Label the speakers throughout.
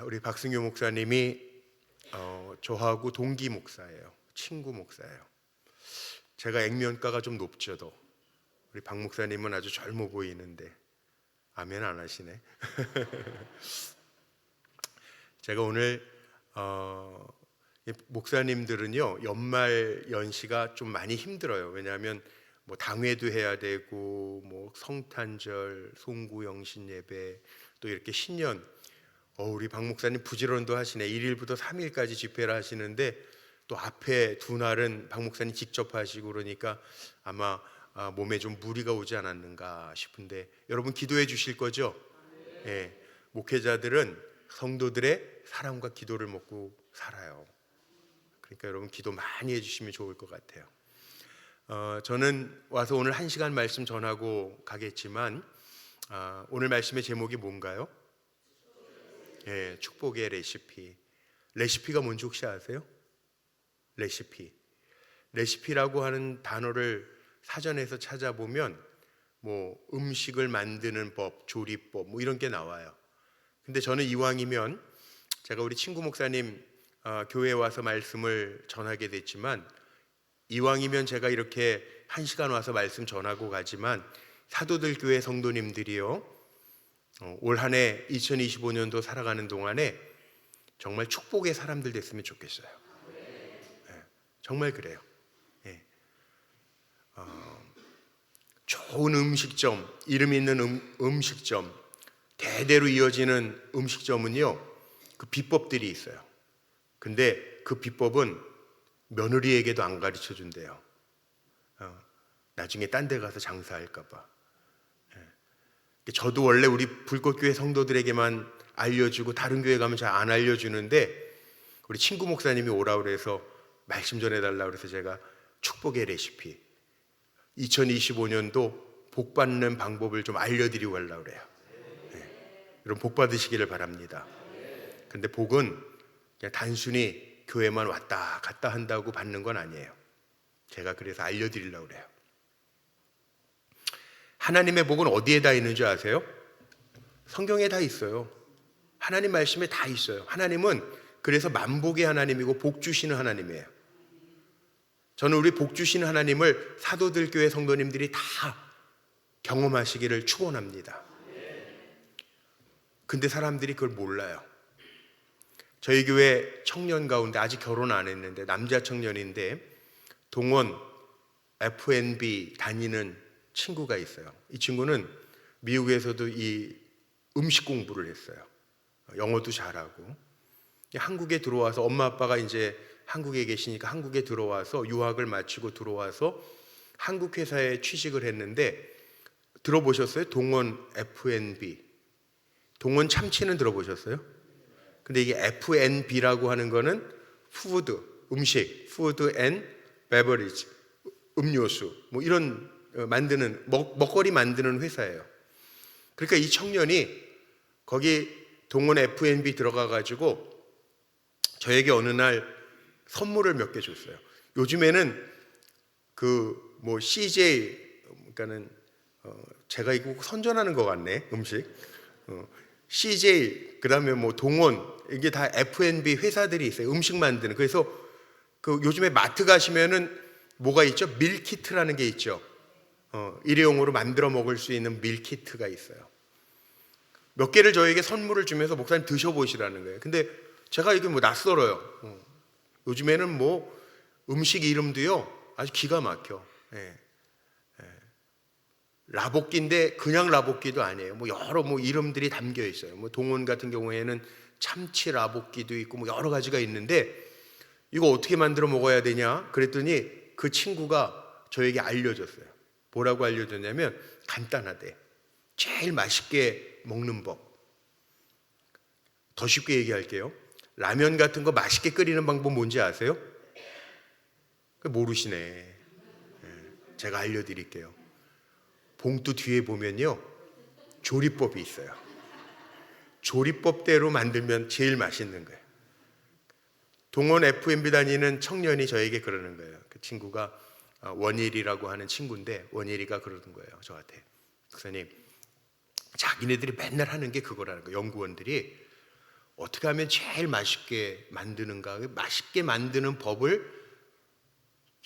Speaker 1: 우리 박승규 목사님이 저하고 동기 목사예요. 친구 목사예요. 제가 액면가가 좀 높죠도 우리 박 목사님은 아주 젊어 보이는데 아멘 안 하시네. 제가 오늘 목사님들은요 연말 연시가 좀 많이 힘들어요. 왜냐하면 뭐 당회도 해야 되고 뭐 성탄절, 송구영신 예배 또 이렇게 신년 우리 박 목사님 부지런도 하시네. 1일부터 3일까지 집회를 하시는데 또 앞에 두 날은 박 목사님 직접 하시고 그러니까 아마 몸에 좀 무리가 오지 않았는가 싶은데 여러분 기도해 주실 거죠? 예, 목회자들은 성도들의 사랑과 기도를 먹고 살아요. 그러니까 여러분 기도 많이 해주시면 좋을 것 같아요. 저는 와서 오늘 1시간 말씀 전하고 가겠지만 오늘 말씀의 제목이 뭔가요? 예, 축복의 레시피. 레시피가 뭔지 혹시 아세요? 레시피라고 하는 단어를 사전에서 찾아보면 뭐 음식을 만드는 법, 조리법 뭐 이런 게 나와요. 근데 저는 이왕이면 제가 우리 친구 목사님 교회에 와서 말씀을 전하게 됐지만 이왕이면 제가 이렇게 1시간 와서 말씀 전하고 가지만 사도들 교회 성도님들이요 올 한 해 2025년도 살아가는 동안에 정말 축복의 사람들 됐으면 좋겠어요. 네, 정말 그래요. 네. 좋은 음식점, 이름 있는 음식점, 대대로 이어지는 음식점은요 그 비법들이 있어요. 근데 그 비법은 며느리에게도 안 가르쳐 준대요. 나중에 딴 데 가서 장사할까 봐. 저도 원래 우리 불꽃교회 성도들에게만 알려주고 다른 교회 가면 잘 안 알려주는데 우리 친구 목사님이 오라고 그래서 말씀 전해달라고 그래서 제가 축복의 레시피 2025년도 복 받는 방법을 좀 알려드리고 가려고 그래요. 네. 여러분 복 받으시기를 바랍니다. 근데 복은 그냥 단순히 교회만 왔다 갔다 한다고 받는 건 아니에요. 제가 그래서 알려드리려고 그래요. 하나님의 복은 어디에 다 있는 줄 아세요? 성경에 다 있어요. 하나님 말씀에 다 있어요. 하나님은 그래서 만복의 하나님이고 복 주시는 하나님이에요. 저는 우리 복 주시는 하나님을 사도들 교회 성도님들이 다 경험하시기를 축원합니다. 근데 사람들이 그걸 몰라요. 저희 교회 청년 가운데 아직 결혼 안 했는데 남자 청년인데 동원 F&B 다니는 친구가 있어요. 이 친구는 미국에서도 이 음식 공부를 했어요. 영어도 잘하고 한국에 들어와서 엄마 아빠가 이제 한국에 계시니까 한국에 들어와서 유학을 마치고 들어와서 한국 회사에 취직을 했는데 들어보셨어요? 동원 F&B 동원 참치는 들어보셨어요? 근데 이게 F&B라고 하는 거는 푸드, 음식, 푸드 앤 베버리지, 음료수 뭐 이런 만드는 먹거리 만드는 회사예요. 그러니까 이 청년이 거기 동원 F&B 들어가 가지고 저에게 어느 날 선물을 몇 개 줬어요. 요즘에는 그 뭐 CJ 그러니까는 제가 이거 선전하는 것 같네 음식. CJ 그다음에 뭐 동원 이게 다 F&B 회사들이 있어요. 음식 만드는. 그래서 그 요즘에 마트 가시면은 뭐가 있죠? 밀키트라는 게 있죠. 일회용으로 만들어 먹을 수 있는 밀키트가 있어요. 몇 개를 저에게 선물을 주면서 목사님 드셔보시라는 거예요. 근데 제가 이게 뭐 낯설어요. 요즘에는 뭐 음식 이름도요 아주 기가 막혀. 라볶이인데 그냥 라볶이도 아니에요. 뭐 여러 뭐 이름들이 담겨 있어요. 뭐 동원 같은 경우에는 참치 라볶이도 있고 뭐 여러 가지가 있는데 이거 어떻게 만들어 먹어야 되냐? 그랬더니 그 친구가 저에게 알려줬어요. 뭐라고 알려줬냐면 간단하대. 제일 맛있게 먹는 법. 더 쉽게 얘기할게요. 라면 같은 거 맛있게 끓이는 방법 뭔지 아세요? 모르시네. 제가 알려드릴게요. 봉투 뒤에 보면요 조리법이 있어요. 조리법대로 만들면 제일 맛있는 거예요. 동원 F&B 다니는 청년이 저에게 그러는 거예요. 그 친구가 원일이라고 하는 친구인데 원일이가 그러는 거예요. 저한테 목사님 자기네들이 맨날 하는 게 그거라는 거예요. 연구원들이 어떻게 하면 제일 맛있게 만드는가, 맛있게 만드는 법을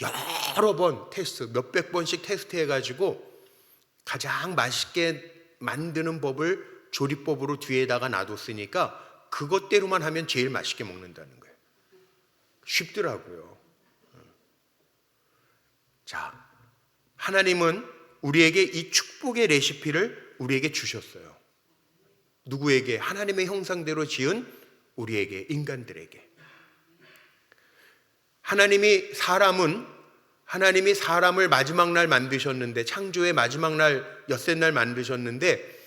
Speaker 1: 여러 번 테스트, 몇백 번씩 테스트 해가지고 가장 맛있게 만드는 법을 조리법으로 뒤에다가 놔뒀으니까 그것대로만 하면 제일 맛있게 먹는다는 거예요. 쉽더라고요. 자, 하나님은 우리에게 이 축복의 레시피를 우리에게 주셨어요. 누구에게? 하나님의 형상대로 지은 우리에게, 인간들에게. 하나님이 사람을 마지막 날 만드셨는데, 창조의 마지막 날, 엿새 날 만드셨는데,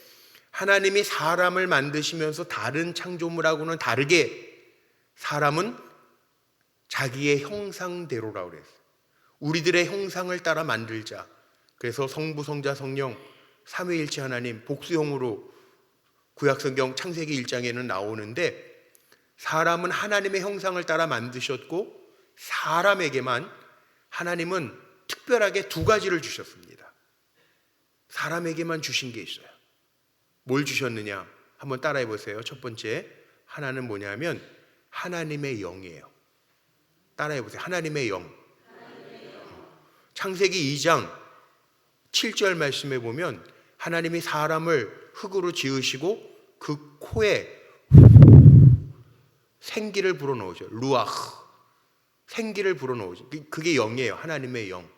Speaker 1: 하나님이 사람을 만드시면서 다른 창조물하고는 다르게 사람은 자기의 형상대로라고 그랬어요. 우리들의 형상을 따라 만들자. 그래서 성부, 성자, 성령, 삼위일체 하나님 복수형으로 구약성경 창세기 1장에는 나오는데, 사람은 하나님의 형상을 따라 만드셨고 사람에게만 하나님은 특별하게 두 가지를 주셨습니다. 사람에게만 주신 게 있어요. 뭘 주셨느냐? 한번 따라해 보세요. 첫 번째, 하나는 뭐냐면 하나님의 영이에요. 따라해 보세요. 하나님의 영. 창세기 2장 7절 말씀에 보면 하나님이 사람을 흙으로 지으시고 그 코에 생기를 불어넣으죠. 루아흐, 생기를 불어넣으죠. 그게 영이에요. 하나님의 영.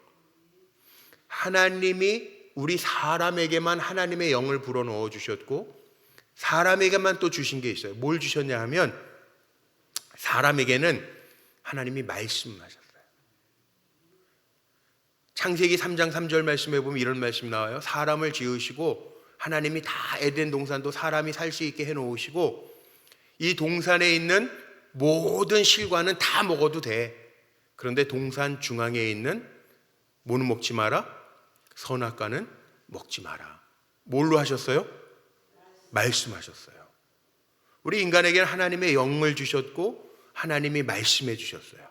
Speaker 1: 하나님이 우리 사람에게만 하나님의 영을 불어넣어 주셨고 사람에게만 또 주신 게 있어요. 뭘 주셨냐 하면 사람에게는 하나님이 말씀하셨어요. 창세기 3장 3절 말씀에 보면 이런 말씀 나와요. 사람을 지으시고 하나님이 다 에덴 동산도 사람이 살 수 있게 해놓으시고 이 동산에 있는 모든 실과는 다 먹어도 돼. 그런데 동산 중앙에 있는 뭐는 먹지 마라? 선악과는 먹지 마라. 뭘로 하셨어요? 말씀하셨어요. 우리 인간에게는 하나님의 영을 주셨고 하나님이 말씀해 주셨어요.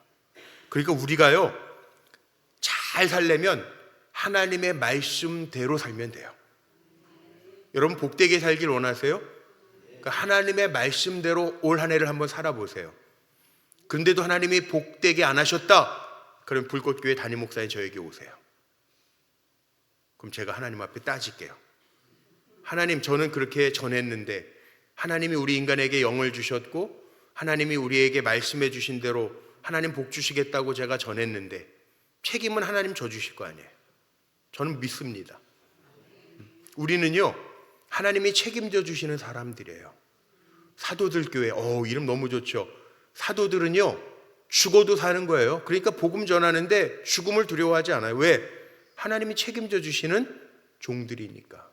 Speaker 1: 그러니까 우리가요 잘 살려면 하나님의 말씀대로 살면 돼요. 여러분 복되게 살길 원하세요? 그러니까 하나님의 말씀대로 올 한 해를 한번 살아보세요. 그런데도 하나님이 복되게 안 하셨다? 그럼 불꽃교회 담임 목사님 저에게 오세요. 그럼 제가 하나님 앞에 따질게요. 하나님, 저는 그렇게 전했는데 하나님이 우리 인간에게 영을 주셨고 하나님이 우리에게 말씀해 주신 대로 하나님 복 주시겠다고 제가 전했는데 책임은 하나님 져주실 거 아니에요. 저는 믿습니다. 우리는요 하나님이 책임져 주시는 사람들이에요. 사도들 교회, 이름 너무 좋죠. 사도들은요 죽어도 사는 거예요. 그러니까 복음 전하는데 죽음을 두려워하지 않아요. 왜? 하나님이 책임져 주시는 종들이니까.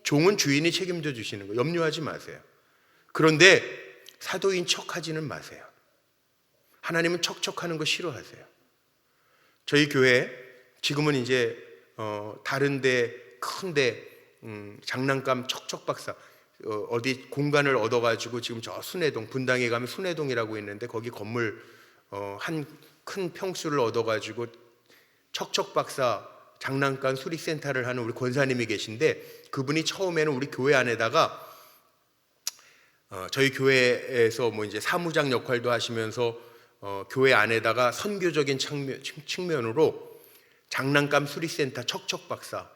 Speaker 1: 종은 주인이 책임져 주시는 거 염려하지 마세요. 그런데 사도인 척하지는 마세요. 하나님은 척척하는 거 싫어하세요. 저희 교회 지금은 이제 다른데 큰데 장난감 척척 박사 어디 공간을 얻어가지고 지금 저 순회동 분당에 가면 순회동이라고 있는데 거기 건물 한 큰 평수를 얻어가지고 척척 박사 장난감 수리센터를 하는 우리 권사님이 계신데 그분이 처음에는 우리 교회 안에다가 저희 교회에서 뭐 이제 사무장 역할도 하시면서 교회 안에다가 선교적인 측면으로 장난감 수리센터 척척 박사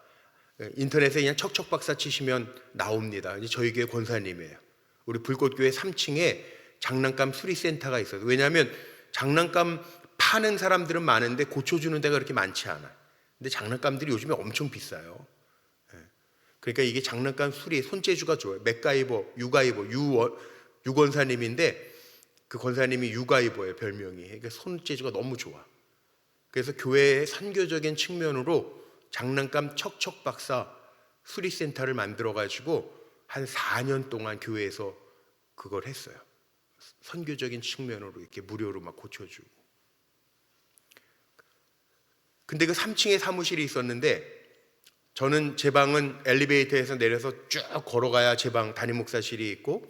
Speaker 1: 인터넷에 그냥 척척 박사 치시면 나옵니다. 저희 교회 권사님이에요. 우리 불꽃교회 3층에 장난감 수리센터가 있어요. 왜냐하면 장난감 파는 사람들은 많은데 고쳐주는 데가 그렇게 많지 않아요. 근데 장난감들이 요즘에 엄청 비싸요. 그러니까 이게 장난감 수리 손재주가 좋아요. 맥가이버, 유 권사님인데 그 권사님이 유가이버예요, 별명이. 그러니까 손재주가 너무 좋아. 그래서 교회의 선교적인 측면으로 장난감 척척 박사 수리센터를 만들어가지고 한 4년 동안 교회에서 그걸 했어요. 선교적인 측면으로 이렇게 무료로 막 고쳐주고. 근데 그 3층에 사무실이 있었는데 저는 제 방은 엘리베이터에서 내려서 쭉 걸어가야 제 방 담임 목사실이 있고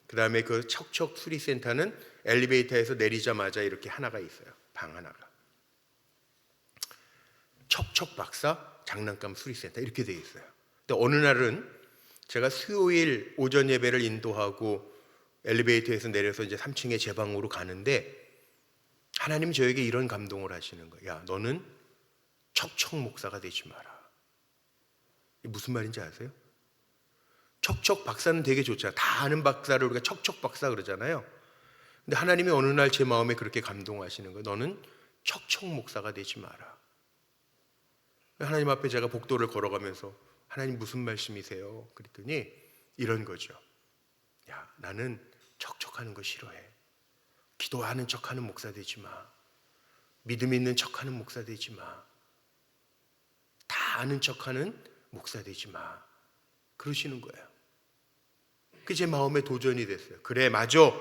Speaker 1: 그 다음에 그 척척 수리센터는 엘리베이터에서 내리자마자 이렇게 하나가 있어요. 방 하나가. 척척 박사 장난감 수리센터 이렇게 돼 있어요. 근데 어느 날은 제가 수요일 오전 예배를 인도하고 엘리베이터에서 내려서 이제 3층에 제 방으로 가는데 하나님 저에게 이런 감동을 하시는 거예요. 야, 너는 척척 목사가 되지 마라. 이게 무슨 말인지 아세요? 척척 박사는 되게 좋잖아요. 다 아는 박사를 우리가 척척 박사 그러잖아요. 근데 하나님이 어느 날 제 마음에 그렇게 감동하시는 거예요. 너는 척척 목사가 되지 마라. 하나님 앞에 제가 복도를 걸어가면서 하나님 무슨 말씀이세요? 그랬더니 이런 거죠. 야, 나는 척척하는 거 싫어해. 기도하는 척하는 목사 되지 마. 믿음 있는 척하는 목사 되지 마. 다 아는 척하는 목사 되지 마. 그러시는 거예요. 그게 제 마음에 도전이 됐어요. 그래, 맞아.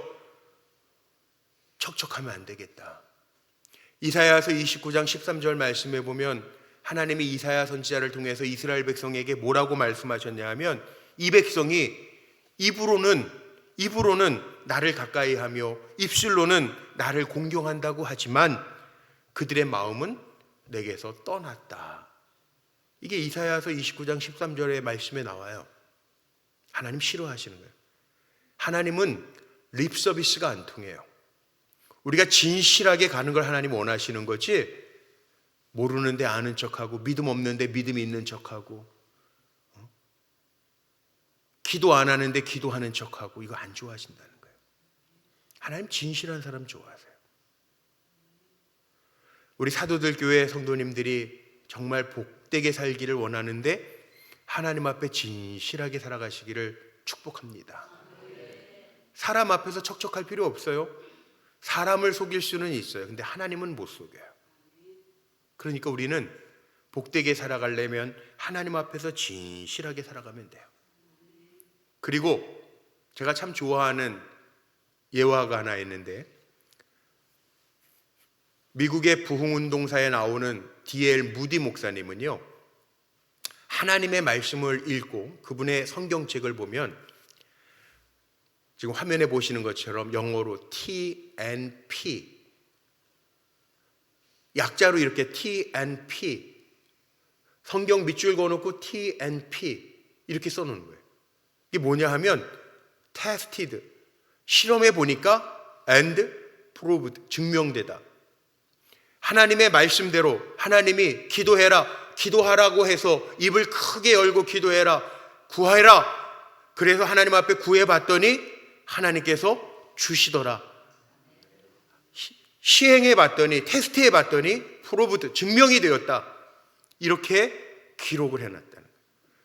Speaker 1: 척척하면 안 되겠다. 이사야서 29장 13절 말씀에 보면 하나님이 이사야 선지자를 통해서 이스라엘 백성에게 뭐라고 말씀하셨냐 하면 이 백성이 입으로는 나를 가까이 하며 입술로는 나를 공경한다고 하지만 그들의 마음은 내게서 떠났다. 이게 이사야서 29장 13절의 말씀에 나와요. 하나님 싫어하시는 거예요. 하나님은 립 서비스가 안 통해요. 우리가 진실하게 가는 걸 하나님 원하시는 거지, 모르는데 아는 척하고 믿음 없는데 믿음 있는 척하고 기도 안 하는데 기도하는 척하고 이거 안 좋아하신다는 거예요. 하나님 진실한 사람 좋아하세요. 우리 사도들 교회 성도님들이 정말 복되게 살기를 원하는데 하나님 앞에 진실하게 살아가시기를 축복합니다. 사람 앞에서 척척할 필요 없어요. 사람을 속일 수는 있어요. 근데 하나님은 못 속여요. 그러니까 우리는 복되게 살아가려면 하나님 앞에서 진실하게 살아가면 돼요. 그리고 제가 참 좋아하는 예화가 하나 있는데, 미국의 부흥운동사에 나오는 D.L. 무디 목사님은요, 하나님의 말씀을 읽고 그분의 성경책을 보면 지금 화면에 보시는 것처럼 영어로 TNP, 약자로 이렇게 TNP, 성경 밑줄 그어놓고 TNP 이렇게 써놓는 거예요. 이게 뭐냐 하면 tested, 실험해 보니까, and proved, 증명되다. 하나님의 말씀대로 하나님이 기도하라고 해서 입을 크게 열고 기도해라, 구하라. 그래서 하나님 앞에 구해봤더니 하나님께서 주시더라. 시행해봤더니, 테스트해봤더니 proved, 증명이 되었다. 이렇게 기록을 해놨다는 거예요.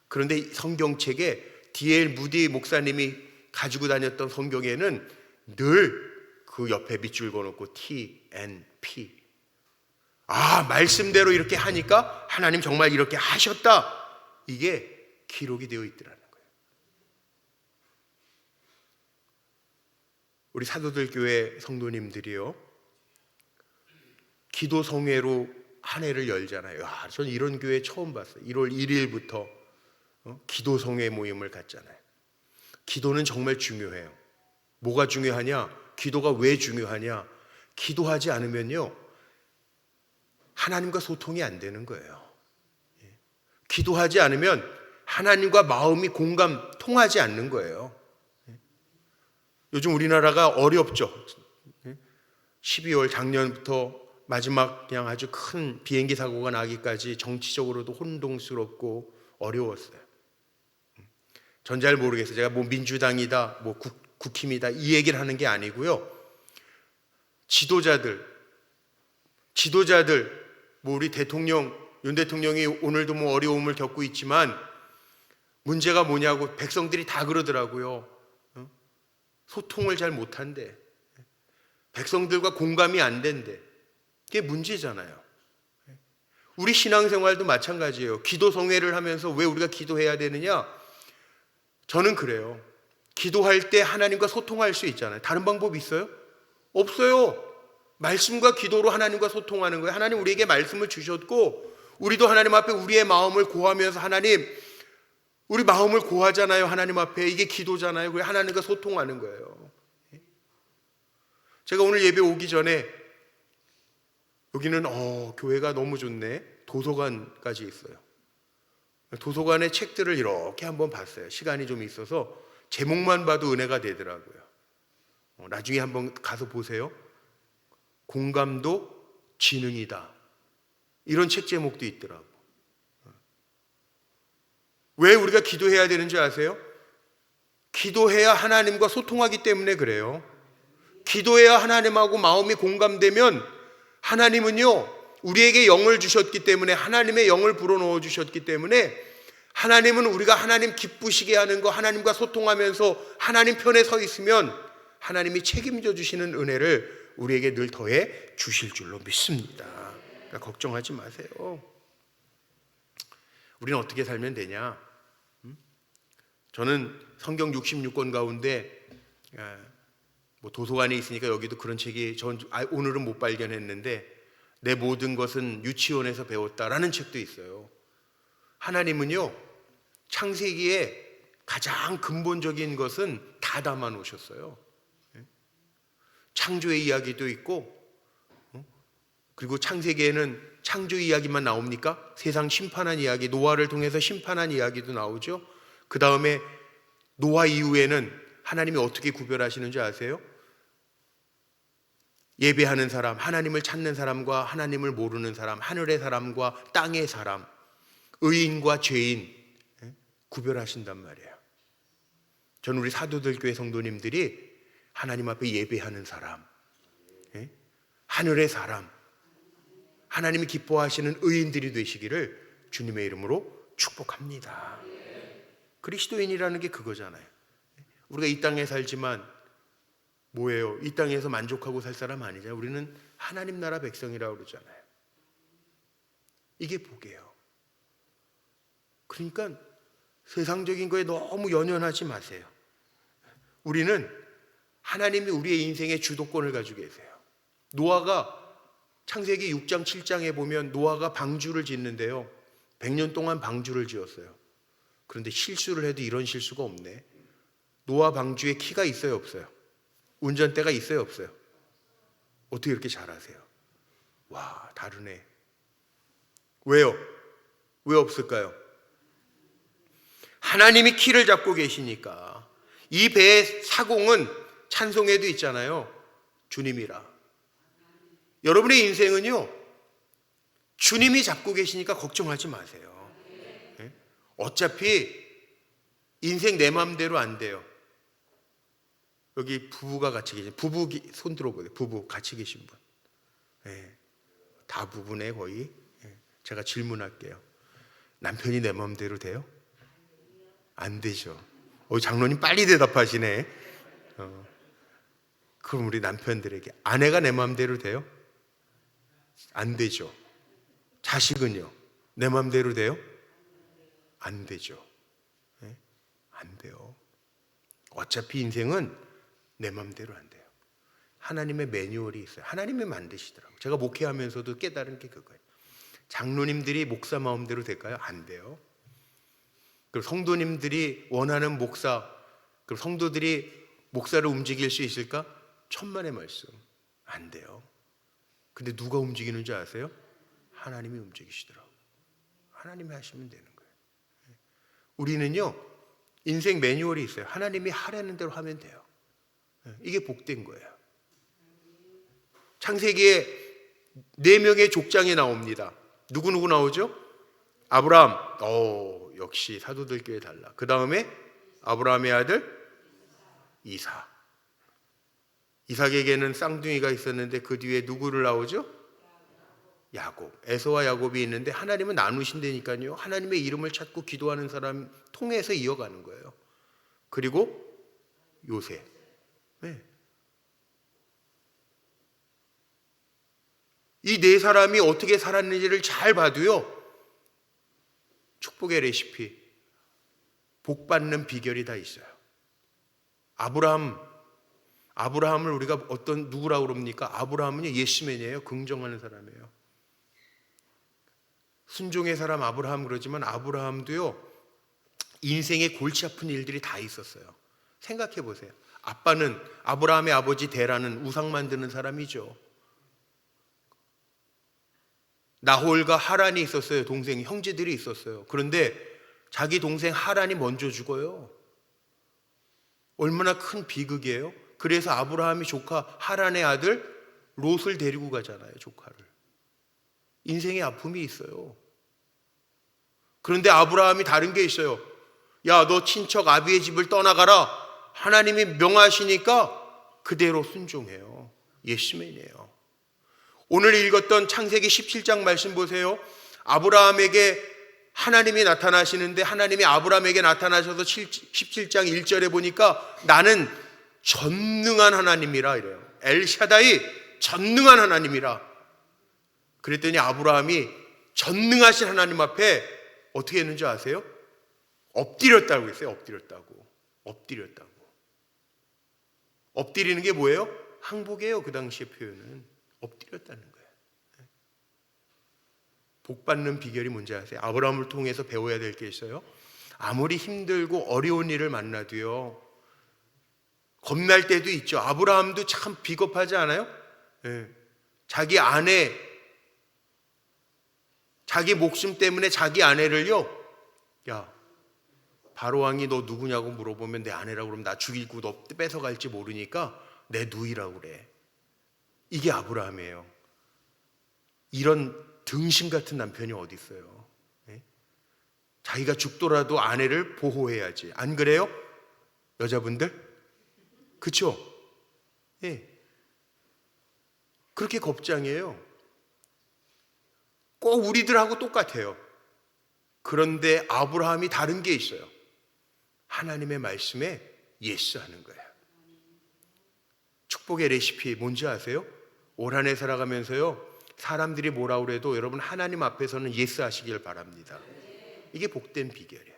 Speaker 1: 그런데 이 성경책에 D.L. 무디 목사님이 가지고 다녔던 성경에는 늘 그 옆에 밑줄 그어놓고 TNP. 아, 말씀대로 이렇게 하니까 하나님 정말 이렇게 하셨다. 이게 기록이 되어 있더라는 거예요. 우리 사도들 교회 성도님들이요, 기도 성회로 한 해를 열잖아요. 저는 이런 교회 처음 봤어요. 1월 1일부터 기도 성회 모임을 갖잖아요. 기도는 정말 중요해요. 뭐가 중요하냐? 기도가 왜 중요하냐? 기도하지 않으면요, 하나님과 소통이 안 되는 거예요. 기도하지 않으면 하나님과 마음이 통하지 않는 거예요. 요즘 우리나라가 어렵죠. 12월 작년부터 마지막 그냥 아주 큰 비행기 사고가 나기까지 정치적으로도 혼동스럽고 어려웠어요. 전 잘 모르겠어요. 제가 뭐 민주당이다, 뭐 국힘이다 이 얘기를 하는 게 아니고요. 지도자들, 뭐 우리 대통령, 윤 대통령이 오늘도 뭐 어려움을 겪고 있지만 문제가 뭐냐고 백성들이 다 그러더라고요. 소통을 잘 못한대. 백성들과 공감이 안 된대. 그게 문제잖아요. 우리 신앙생활도 마찬가지예요. 기도 성회를 하면서 왜 우리가 기도해야 되느냐? 저는 그래요. 기도할 때 하나님과 소통할 수 있잖아요. 다른 방법 있어요? 없어요. 말씀과 기도로 하나님과 소통하는 거예요. 하나님 우리에게 말씀을 주셨고 우리도 하나님 앞에 우리의 마음을 고하면서, 하나님 우리 마음을 고하잖아요. 하나님 앞에. 이게 기도잖아요. 그래 하나님과 소통하는 거예요. 제가 오늘 예배 오기 전에 여기는 교회가 너무 좋네. 도서관까지 있어요. 도서관의 책들을 이렇게 한번 봤어요. 시간이 좀 있어서 제목만 봐도 은혜가 되더라고요. 나중에 한번 가서 보세요. 공감도 지능이다. 이런 책 제목도 있더라고. 왜 우리가 기도해야 되는지 아세요? 기도해야 하나님과 소통하기 때문에 그래요. 기도해야 하나님하고 마음이 공감되면 하나님은요, 우리에게 영을 주셨기 때문에, 하나님의 영을 불어넣어 주셨기 때문에, 하나님은 우리가 하나님 기쁘시게 하는 거, 하나님과 소통하면서 하나님 편에 서 있으면 하나님이 책임져 주시는 은혜를 우리에게 늘 더해 주실 줄로 믿습니다. 그러니까 걱정하지 마세요. 우리는 어떻게 살면 되냐? 저는 성경 66권 가운데 도서관에 있으니까 여기도 그런 책이 오늘은 못 발견했는데, 내 모든 것은 유치원에서 배웠다라는 책도 있어요. 하나님은요, 창세기에 가장 근본적인 것은 다 담아 놓으셨어요. 창조의 이야기도 있고, 그리고 창세기에는 창조 이야기만 나옵니까? 세상 심판한 이야기, 노아를 통해서 심판한 이야기도 나오죠. 그 다음에 노아 이후에는 하나님이 어떻게 구별하시는지 아세요? 예배하는 사람, 하나님을 찾는 사람과 하나님을 모르는 사람, 하늘의 사람과 땅의 사람, 의인과 죄인 구별하신단 말이에요. 저는 우리 사도들교회 성도님들이 하나님 앞에 예배하는 사람, 하늘의 사람, 하나님이 기뻐하시는 의인들이 되시기를 주님의 이름으로 축복합니다. 그리스도인이라는 게 그거잖아요. 우리가 이 땅에 살지만 뭐예요? 이 땅에서 만족하고 살 사람 아니잖아요. 우리는 하나님 나라 백성이라고 그러잖아요. 이게 복이에요. 그러니까 세상적인 거에 너무 연연하지 마세요. 우리는 하나님이 우리의 인생의 주도권을 가지고 계세요. 노아가 창세기 6장 7장에 보면 노아가 방주를 짓는데요, 100년 동안 방주를 지었어요. 그런데 실수를 해도 이런 실수가 없네. 노아 방주에 키가 있어요, 없어요? 운전대가 있어요, 없어요? 어떻게 이렇게 잘하세요? 와, 다르네. 왜요? 왜 없을까요? 하나님이 키를 잡고 계시니까. 이 배의 사공은 찬송에도 있잖아요. 주님이라. 여러분의 인생은요, 주님이 잡고 계시니까 걱정하지 마세요. 어차피 인생 내 마음대로 안 돼요. 여기 부부가 같이 계신, 부부 손 들어보세요. 부부 같이 계신 분. 다 부부네 거의. 제가 질문할게요. 남편이 내 마음대로 돼요? 안 되죠. 장로님 빨리 대답하시네. 그럼 우리 남편들에게 아내가 내 마음대로 돼요? 안 되죠. 자식은요? 내 마음대로 돼요? 안 되죠. 안 돼요. 어차피 인생은 내 마음대로 안 돼요. 하나님의 매뉴얼이 있어요. 하나님이 만드시더라고요. 제가 목회하면서도 깨달은 게 그거예요. 장로님들이 목사 마음대로 될까요? 안 돼요. 그리고 성도님들이 원하는 목사, 그리고 성도들이 목사를 움직일 수 있을까? 천만의 말씀. 안 돼요. 근데 누가 움직이는 줄 아세요? 하나님이 움직이시더라고요. 하나님이 하시면 되는 거예요. 우리는요, 인생 매뉴얼이 있어요. 하나님이 하라는 대로 하면 돼요. 이게 복된 거예요. 창세기에 4명의 족장이 나옵니다. 누구누구 나오죠? 아브라함. 역시 사도들교회 달라. 그 다음에 아브라함의 아들 이삭. 이삭에게는 쌍둥이가 있었는데 그 뒤에 누구를 나오죠? 야곱. 에서와 야곱이 있는데 하나님은 나누신다니까요. 하나님의 이름을 찾고 기도하는 사람 통해서 이어가는 거예요. 그리고 요셉. 이 4사람이 어떻게 살았는지를 잘 봐도요, 축복의 레시피, 복 받는 비결이 다 있어요. 아브라함을 우리가 누구라고 그럽니까? 아브라함은요, 예스맨이에요. 긍정하는 사람이에요. 순종의 사람 아브라함 그러지만 아브라함도요, 인생의 골치 아픈 일들이 다 있었어요. 생각해 보세요. 아브라함의 아버지 데라는 우상 만드는 사람이죠. 나홀과 하란이 있었어요. 동생, 형제들이 있었어요. 그런데 자기 동생 하란이 먼저 죽어요. 얼마나 큰 비극이에요. 그래서 아브라함이 조카 하란의 아들 롯을 데리고 가잖아요, 조카를. 인생의 아픔이 있어요. 그런데 아브라함이 다른 게 있어요. 야, 너 친척 아비의 집을 떠나가라. 하나님이 명하시니까 그대로 순종해요. 예스맨이에요. 오늘 읽었던 창세기 17장 말씀 보세요. 아브라함에게 하나님이 나타나시는데 하나님이 아브라함에게 나타나셔서 17장 1절에 보니까 나는 전능한 하나님이라 이래요. 엘샤다이, 전능한 하나님이라. 그랬더니 아브라함이 전능하신 하나님 앞에 어떻게 했는지 아세요? 엎드렸다고 했어요. 엎드렸다고. 엎드리는 게 뭐예요? 항복이에요. 그 당시의 표현은 엎드렸다는 거예요. 복 받는 비결이 뭔지 아세요? 아브라함을 통해서 배워야 될 게 있어요. 아무리 힘들고 어려운 일을 만나도요, 겁날 때도 있죠. 아브라함도 참 비겁하지 않아요? 자기 아내, 자기 목숨 때문에 자기 아내를요, 야, 바로왕이 너 누구냐고 물어보면 내 아내라고 그러면 나 죽이고 너 뺏어갈지 모르니까 내 누이라고 그래. 이게 아브라함이에요. 이런 등신 같은 남편이 어디 있어요? 자기가 죽더라도 아내를 보호해야지. 안 그래요? 여자분들? 그쵸? 그렇게 겁장이에요. 꼭 우리들하고 똑같아요. 그런데 아브라함이 다른 게 있어요. 하나님의 말씀에 예스하는 거예요. 축복의 레시피 뭔지 아세요? 올 한 해 살아가면서요, 사람들이 뭐라 그래도 여러분 하나님 앞에서는 예스하시길 바랍니다. 이게 복된 비결이에요.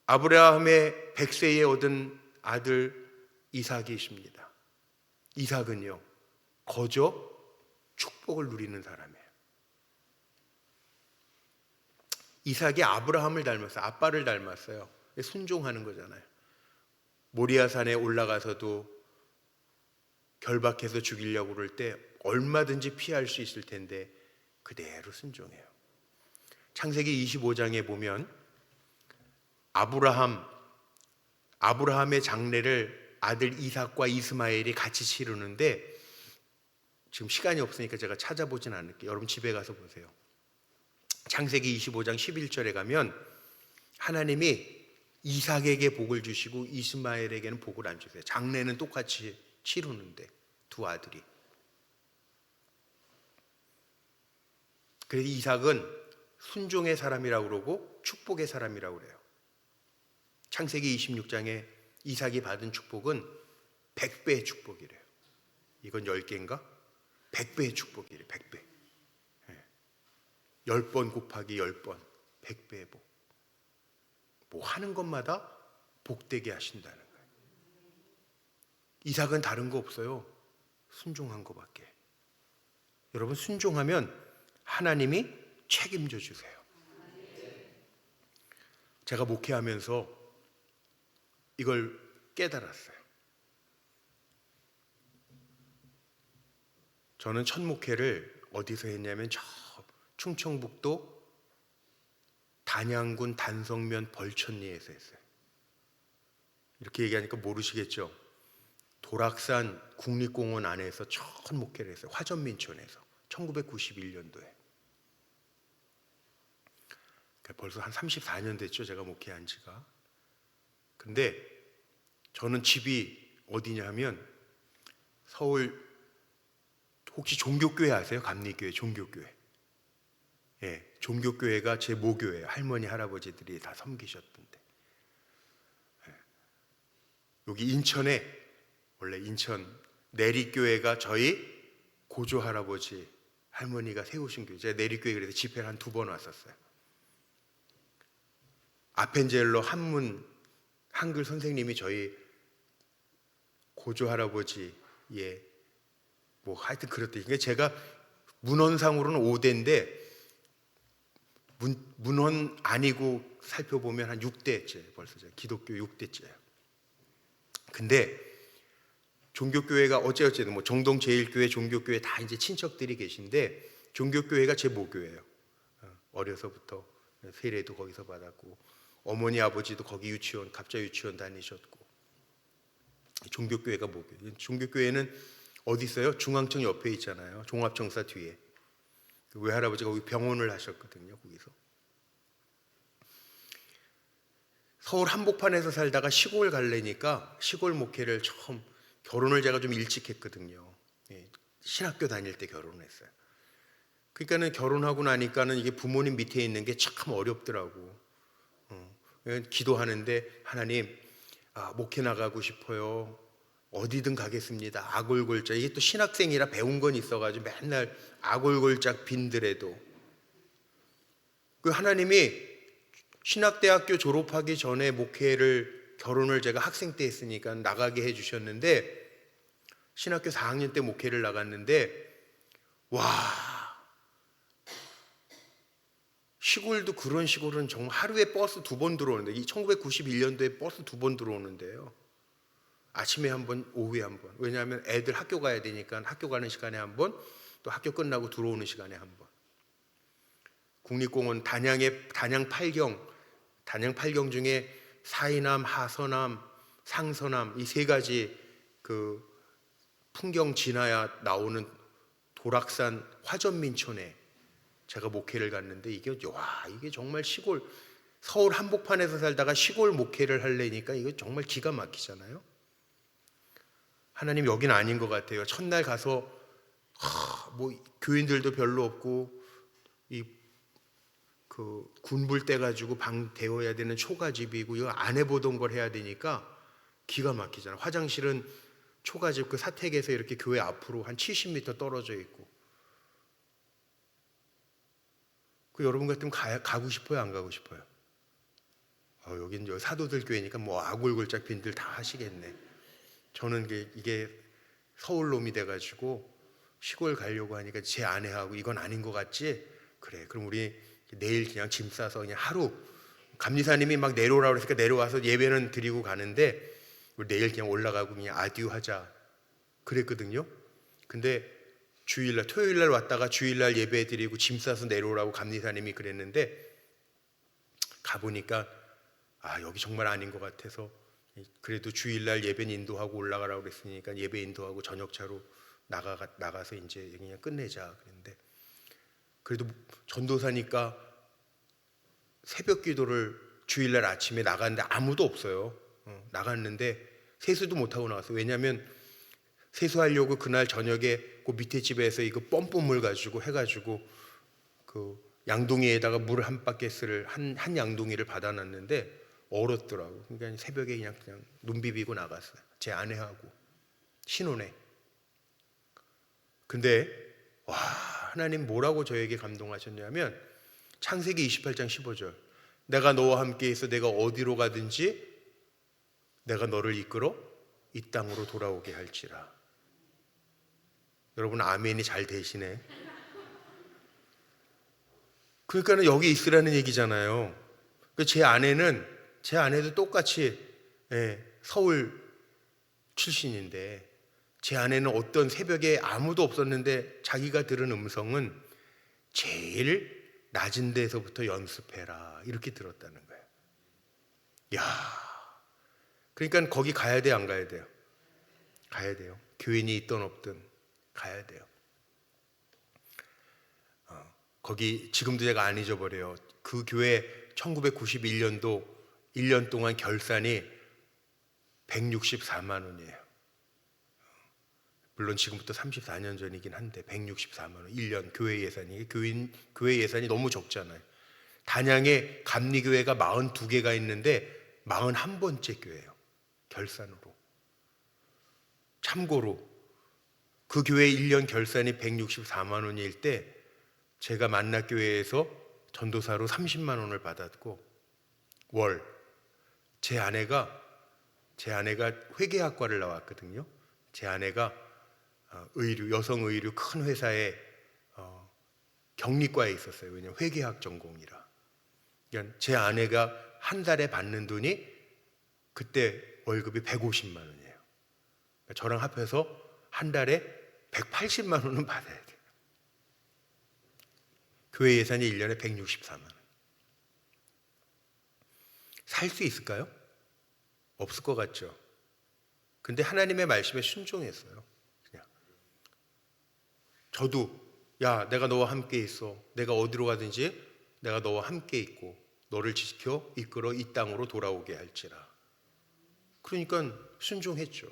Speaker 1: 아브라함의 100세에 얻은 아들 이삭이 있습니다. 이삭은요, 거저 축복을 누리는 사람이에요. 이삭이 아브라함을 닮았어요. 아빠를 닮았어요. 순종하는 거잖아요. 모리아산에 올라가서도 결박해서 죽이려고 그럴 때 얼마든지 피할 수 있을 텐데 그대로 순종해요. 창세기 25장에 보면 아브라함의 장례를 아들 이삭과 이스마엘이 같이 치르는데, 지금 시간이 없으니까 제가 찾아보진 않을게요. 여러분 집에 가서 보세요. 창세기 25장 11절에 가면 하나님이 이삭에게 복을 주시고 이스마엘에게는 복을 안 주세요. 장례는 똑같이 치르는데 두 아들이. 그래서 이삭은 순종의 사람이라고 그러고 축복의 사람이라고 그래요. 창세기 26장에 이삭이 받은 축복은 100배의 축복이래요. 이건 10개인가? 100배의 축복이래요. 100배. 10번 곱하기 10번 100배의 복. 뭐 하는 것마다 복되게 하신다는 거예요. 이삭은 다른 거 없어요. 순종한 것밖에. 여러분 순종하면 하나님이 책임져 주세요. 제가 목회하면서 이걸 깨달았어요. 저는 첫 목회를 어디서 했냐면 저 충청북도 단양군 단성면 벌천리에서 했어요. 이렇게 얘기하니까 모르시겠죠? 도락산 국립공원 안에서 첫 목회를 했어요. 화전민촌에서 1991년도에. 벌써 한 34년 됐죠, 제가 목회한 지가. 근데 저는 집이 어디냐 하면 서울, 혹시 종교교회 아세요? 감리교회 종교교회. 종교교회가 제 모교예요. 할머니 할아버지들이 다 섬기셨던데. 여기 인천에, 원래 인천 내리교회가 저희 고조 할아버지 할머니가 세우신 교회. 제가 내리교회 그래서 집회를 한 2번 왔었어요. 아펜젤로 한문 한글 선생님이 저희 고조 할아버지의 뭐 하여튼 그렇대요. 그러니까 제가 문헌상으로는 5대인데 문헌 아니고 살펴보면 한 6대째, 벌써 제가 기독교 6대째예요. 근데 종교교회가 어째어쨌든 뭐 정동제일교회, 종교교회 다 이제 친척들이 계신데 종교교회가 제 모교예요. 어려서부터 세례도 거기서 받았고 어머니 아버지도 거기 유치원, 갑자 유치원 다니셨고. 종교교회가 뭐예요? 종교교회는 어디 있어요? 중앙청 옆에 있잖아요. 종합청사 뒤에. 그 외할아버지가 거기 병원을 하셨거든요. 거기서. 서울 한복판에서 살다가 시골 갈래니까 시골 목회를 처음, 결혼을 제가 좀 일찍 했거든요. 예, 신학교 다닐 때 결혼했어요. 그러니까는 결혼하고 나니까는 이게 부모님 밑에 있는 게 참 어렵더라고. 기도하는데 하나님, 목회 나가고 싶어요. 어디든 가겠습니다. 아골골짝. 이게 또 신학생이라 배운 건 있어가지고 맨날 아골골짝 빈들에도 그 하나님이 신학대학교 졸업하기 전에 목회를 결혼을 제가 학생 때 했으니까 나가게 해주셨는데 신학교 4학년 때 목회를 나갔는데 와 시골도 그런 시골은 정말 하루에 버스 2번 들어오는데 이 1991년도에 버스 2번 들어오는데요. 아침에 한 번, 오후에 한 번. 왜냐하면 애들 학교 가야 되니까 학교 가는 시간에 한 번, 또 학교 끝나고 들어오는 시간에 한 번. 국립공원 단양 8경 중에 사이남, 하서남, 상서남 이 3가지 그 풍경 지나야 나오는 도락산 화전민촌에 제가 목회를 갔는데 이게 정말 시골 서울 한복판에서 살다가 시골 목회를 하려니까 이거 정말 기가 막히잖아요. 하나님 여긴 아닌 것 같아요. 첫날 가서 뭐 교인들도 별로 없고 그 군불 떼가지고 방 데워야 되는 초가집이고 이거 안 해보던 걸 해야 되니까 기가 막히잖아요. 화장실은 초가집 그 사택에서 이렇게 교회 앞으로 한 70m 떨어져 있고 그 여러분 같으면 가고 싶어요? 안 가고 싶어요? 여긴 사도들 교회니까 뭐 아골골짝 빈들 다 하시겠네. 저는 이게 서울 놈이 돼가지고 시골 가려고 하니까 제 아내하고 이건 아닌 것 같지? 그래 그럼 우리 내일 그냥 짐 싸서 그냥 하루 감리사님이 막 내려오라고 그러니까 내려와서 예배는 드리고 가는데 우리 내일 그냥 올라가고 그냥 아듀 하자 그랬거든요. 근데 주일날 토요일날 왔다가 주일날 예배 드리고 짐 싸서 내려오라고 감리사님이 그랬는데 가보니까 여기 정말 아닌 것 같아서 그래도 주일날 예배 인도하고 올라가라고 그랬으니까 예배 인도하고 저녁차로 나가서 이제 그냥 끝내자 그랬는데 그래도 전도사니까 새벽 기도를 주일날 아침에 나갔는데 아무도 없어요. 나갔는데 세수도 못하고 나왔어요. 왜냐하면 세수하려고 그날 저녁에 그 밑에 집에서 이거 뻔뻔물 가지고 해가지고 그 양동이에다가 물 한 바켓을 한 양동이를 받아놨는데 얼었더라고. 그러니까 새벽에 그냥 눈 비비고 나갔어요. 제 아내하고 신혼에. 근데 하나님 뭐라고 저에게 감동하셨냐면 창세기 28장 15절 내가 너와 함께 있어 내가 어디로 가든지 내가 너를 이끌어 이 땅으로 돌아오게 할지라. 여러분 아멘이 잘 되시네. 그러니까 여기 있으라는 얘기잖아요. 제 아내도 똑같이 서울 출신인데 제 아내는 어떤 새벽에 아무도 없었는데 자기가 들은 음성은 제일 낮은 데서부터 연습해라 이렇게 들었다는 거예요. 그러니까 거기 가야 돼, 안 가야 돼요? 가야 돼요. 교인이 있든 없든 가야 돼요. 거기 지금도 제가 안 잊어버려요. 그 교회 1991년도 1년 동안 결산이 164만 원이에요. 물론 지금부터 34년 전이긴 한데 164만 원 1년 교회 예산이 교회 예산이 너무 적잖아요. 단양에 감리교회가 42개가 있는데 41번째 교회예요. 결산으로. 참고로 그 교회 1년 결산이 164만 원일 때 제가 만나교회에서 전도사로 30만 원을 받았고 월 제 아내가 회계학과를 나왔거든요. 제 아내가 여성 의류 큰 회사에 경리과에 있었어요. 왜냐하면 회계학 전공이라. 그러니까 제 아내가 한 달에 받는 돈이 그때 월급이 150만 원이에요. 그러니까 저랑 합해서 한 달에 180만 원은 받아야 돼요. 교회 예산이 1년에 164만 원. 살 수 있을까요? 없을 것 같죠. 근데 하나님의 말씀에 순종했어요. 그냥 저도 야, 내가 너와 함께 있어. 내가 어디로 가든지 내가 너와 함께 있고 너를 지켜 이끌어 이 땅으로 돌아오게 할지라. 그러니까 순종했죠.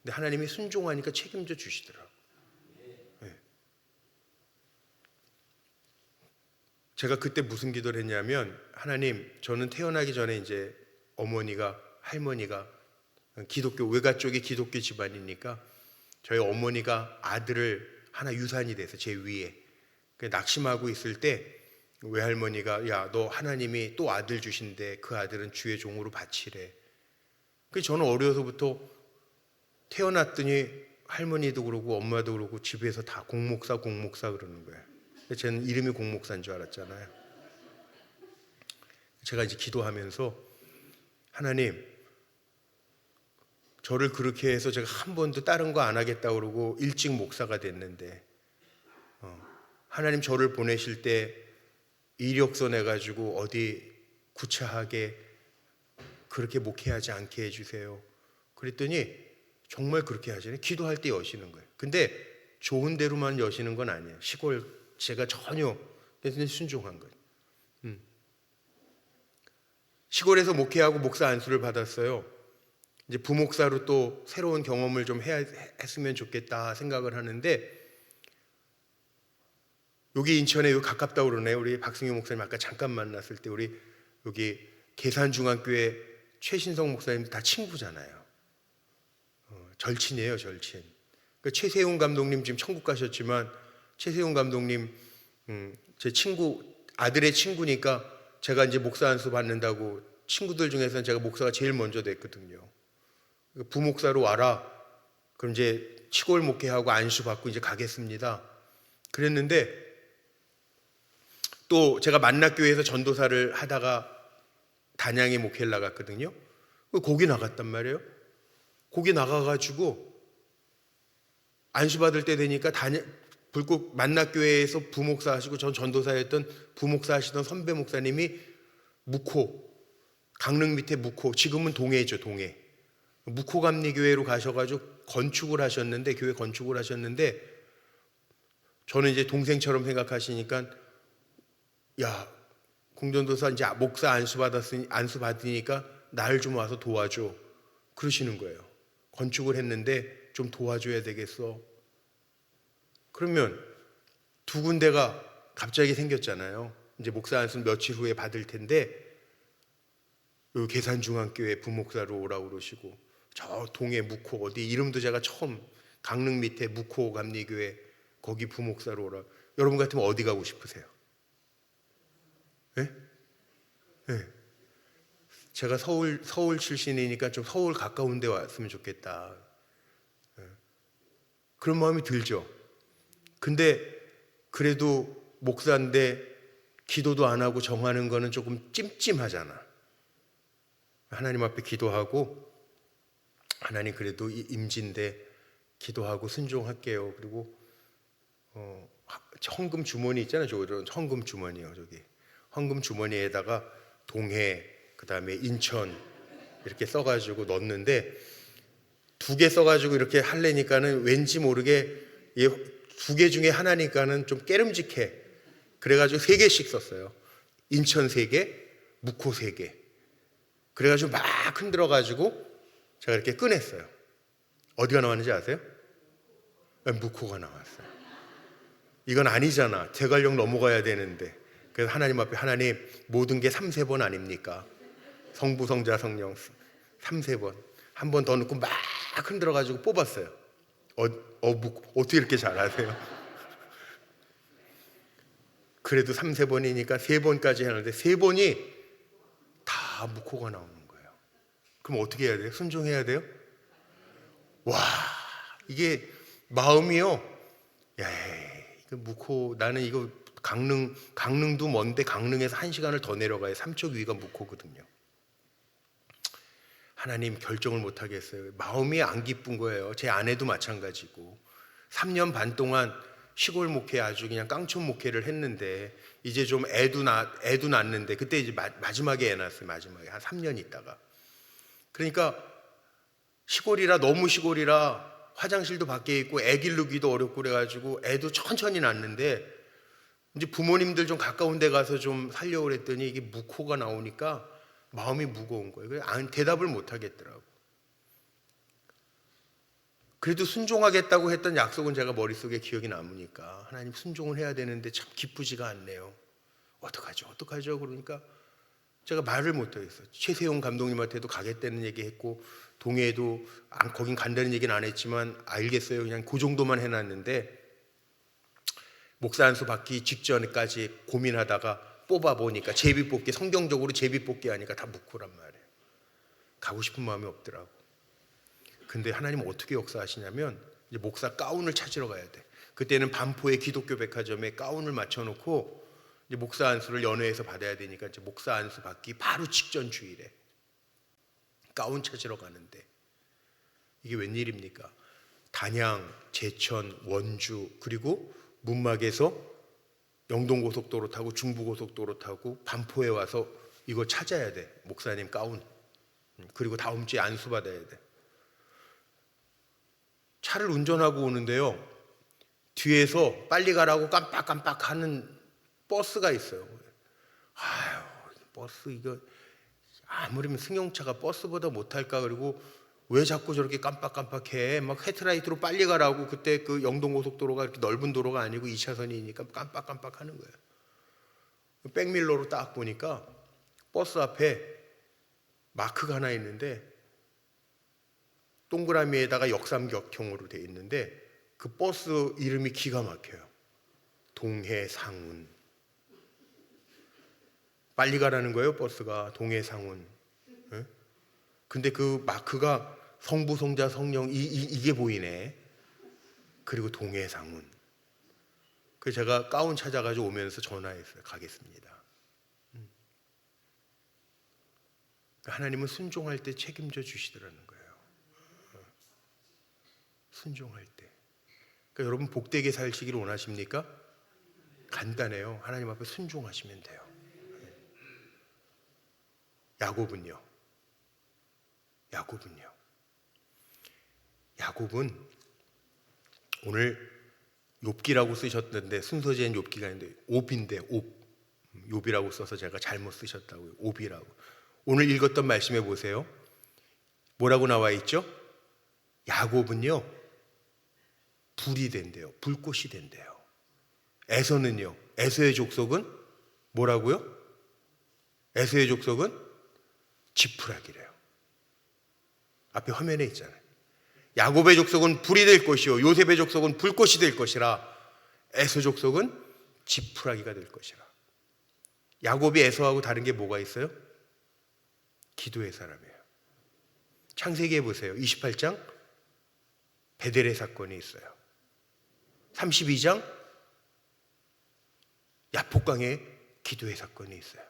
Speaker 1: 근데 하나님이 순종하니까 책임져 주시더라고요. 네. 제가 그때 무슨 기도를 했냐면, 하나님, 저는 태어나기 전에 이제 어머니가, 할머니가 기독교, 외가 쪽이 기독교 집안이니까 저희 어머니가 아들을 하나 유산이 돼서 제 위에 낙심하고 있을 때 외할머니가 야, 너 하나님이 또 아들 주신대. 그 아들은 주의 종으로 바치래. 그래서 저는 어려서부터 태어났더니 할머니도 그러고 엄마도 그러고 집에서 다 공목사 그러는 거예요. 저는 이름이 공목사인 줄 알았잖아요. 제가 이제 기도하면서 하나님, 저를 그렇게 해서 제가 한 번도 다른 거 안 하겠다고 그러고 일찍 목사가 됐는데 하나님 저를 보내실 때 이력서 내가지고 어디 구차하게 그렇게 목회하지 않게 해주세요. 그랬더니 정말 그렇게 하시네. 기도할 때 여시는 거예요. 근데 좋은 대로만 여시는 건 아니에요. 시골 제가 전혀 순종한 거예요. 시골에서 목회하고 목사 안수를 받았어요. 이제 부목사로 또 새로운 경험을 좀 했으면 좋겠다 생각을 하는데, 여기 인천에 여기 가깝다고 그러네요. 우리 박승효 목사님 아까 잠깐 만났을 때 우리 여기 계산중앙교회 최신성 목사님 다 친구잖아요. 절친이에요, 절친. 그러니까 최세훈 감독님 지금 천국 가셨지만 최세훈 감독님 제 친구, 아들의 친구니까 제가 이제 목사 안수 받는다고 친구들 중에서는 제가 목사가 제일 먼저 됐거든요. 부목사로 와라. 그럼 이제 시골 목회하고 안수 받고 이제 가겠습니다. 그랬는데 또 제가 만락교회에서 전도사를 하다가 단양에 목회를 나갔거든요. 거기 나갔단 말이에요. 거기 나가가지고 안수 받을 때 되니까 불국 만락교회에서 부목사 하시고 전 전도사였던 부목사 하시던 선배 목사님이 강릉 밑에 지금은 동해죠, 동해. 묵호감리교회로 가셔가지고 건축을 하셨는데, 교회 건축을 하셨는데, 저는 이제 동생처럼 생각하시니까 야, 공전도사 이제 목사 안수 받으니까 날 좀 와서 도와줘 그러시는 거예요. 건축을 했는데 좀 도와줘야 되겠어. 그러면 두 군데가 갑자기 생겼잖아요. 이제 목사 안수 며칠 후에 받을 텐데 여기 계산중앙교회 부목사로 오라고 그러시고, 저 동해 묵호 어디 이름도 제가 처음, 강릉 밑에 묵호 감리교회 거기 부목사로 오라. 여러분 같으면 어디 가고 싶으세요? 네? 네. 제가 서울 출신이니까 좀 서울 가까운 데 왔으면 좋겠다. 네. 그런 마음이 들죠. 근데 그래도 목사인데 기도도 안 하고 정하는 거는 조금 찜찜하잖아. 하나님 앞에 기도하고, 하나님 그래도 임진데 기도하고 순종할게요. 그리고 헌금 주머니 있잖아요. 저런 헌금 주머니요. 저기 헌금 주머니에다가 동해, 그 다음에 인천 이렇게 써가지고 넣었는데, 2개 써가지고 이렇게 하려니까는 왠지 모르게 2개 중에 하나니까는 좀 깨름직해. 그래가지고 3개씩 썼어요. 인천 3개, 묵호 3개. 그래가지고 막 흔들어가지고 제가 이렇게 꺼냈어요. 어디가 나왔는지 아세요? 묵호가 나왔어요. 이건 아니잖아. 제갈령 넘어가야 되는데. 그래서 하나님 앞에, 하나님 모든 게 3-3번 아닙니까? 성부, 성자, 성령 3-3번. 한 번 더 넣고 막 흔들어가지고 뽑았어요. 어떻게 이렇게 잘하세요? 그래도 3-3번이니까 3번까지 하는데 3번이 다 묵호가 나오는 거예요. 그럼 어떻게 해야 돼요? 순종해야 돼요? 와, 이게 마음이요. 야, 이거 묵호, 나는 이거 강릉도 먼데 강릉에서 1시간을 더 내려가야 삼척 위가 묵호거든요. 하나님 결정을 못 하겠어요. 마음이 안 기쁜 거예요. 제 아내도 마찬가지고 3년 반 동안 시골 목회 아주 그냥 깡촌 목회를 했는데 이제 좀 애도 낳았는데 그때 이제 마지막에 애 낳았어요. 마지막에 한 3년 있다가. 그러니까 시골이라 너무 시골이라 화장실도 밖에 있고 애 기르기도 어렵고 그래가지고 애도 천천히 낳는데 이제 부모님들 좀 가까운 데 가서 좀 살려고 그랬더니 이게 무코가 나오니까 마음이 무거운 거예요. 그래서 대답을 못 하겠더라고. 그래도 순종하겠다고 했던 약속은 제가 머릿속에 기억이 남으니까 하나님 순종을 해야 되는데 참 기쁘지가 않네요. 어떡하죠? 그러니까 제가 말을 못 하겠어요. 최세용 감독님한테도 가겠다는 얘기했고 동해에도 거긴 간다는 얘기는 안 했지만 알겠어요. 그냥 그 정도만 해놨는데 목사 안수 받기 직전까지 고민하다가 뽑아보니까 제비뽑기, 성경적으로 제비뽑기 하니까 다 묵고란 말이에요. 가고 싶은 마음이 없더라고. 근데 하나님은 어떻게 역사하시냐면 이제 목사 가운을 찾으러 가야 돼. 그때는 반포의 기독교 백화점에 가운을 맞춰놓고 이제 목사 안수를 연회에서 받아야 되니까 이제 목사 안수 받기 바로 직전 주일에 가운 찾으러 가는데 이게 웬일입니까? 단양, 제천, 원주 그리고 문막에서 영동고속도로 타고 중부고속도로 타고 반포에 와서 이거 찾아야 돼. 목사님 가운. 그리고 다음 주에 안수 받아야 돼. 차를 운전하고 오는데요. 뒤에서 빨리 가라고 깜빡깜빡 하는 버스가 있어요. 아유, 버스 이거 아무리면 승용차가 버스보다 못할까. 그리고 왜 자꾸 저렇게 깜빡깜빡해? 막 헤드라이트로 빨리 가라고. 그때 그 영동고속도로가 이렇게 넓은 도로가 아니고 2차선이니까 깜빡깜빡 하는 거예요. 백밀러로 딱 보니까 버스 앞에 마크가 하나 있는데 동그라미에다가 역삼각형으로 돼 있는데 그 버스 이름이 기가 막혀요. 동해상운. 빨리 가라는 거예요, 버스가. 동해상운. 네? 근데 그 마크가 성부, 성자, 성령 이게 보이네. 그리고 동해상운. 그래서 제가 가운 찾아가지고 오면서 전화했어요. 가겠습니다. 하나님은 순종할 때 책임져 주시더라는 거예요. 순종할 때. 그러니까 여러분 복되게 살시기를 원하십니까? 간단해요. 하나님 앞에 순종하시면 돼요. 야곱은요. 야곱은 오늘 욥기라고 쓰셨는데 순서지엔 욥기가 있는데 욥이라고 써서 제가 잘못 쓰셨다고요. 욥이라고. 오늘 읽었던 말씀해 보세요. 뭐라고 나와 있죠? 야곱은요 불이 된대요. 불꽃이 된대요. 에서는요. 에서의 족속은 뭐라고요? 에서의 족속은 지푸라기래요. 앞에 화면에 있잖아요. 야곱의 족속은 불이 될 것이요 요셉의 족속은 불꽃이 될 것이라 에서 족속은 지푸라기가 될 것이라. 야곱이 에서하고 다른 게 뭐가 있어요? 기도의 사람이에요. 창세기에 보세요. 28장 베델의 사건이 있어요. 32장 야복강의 기도의 사건이 있어요.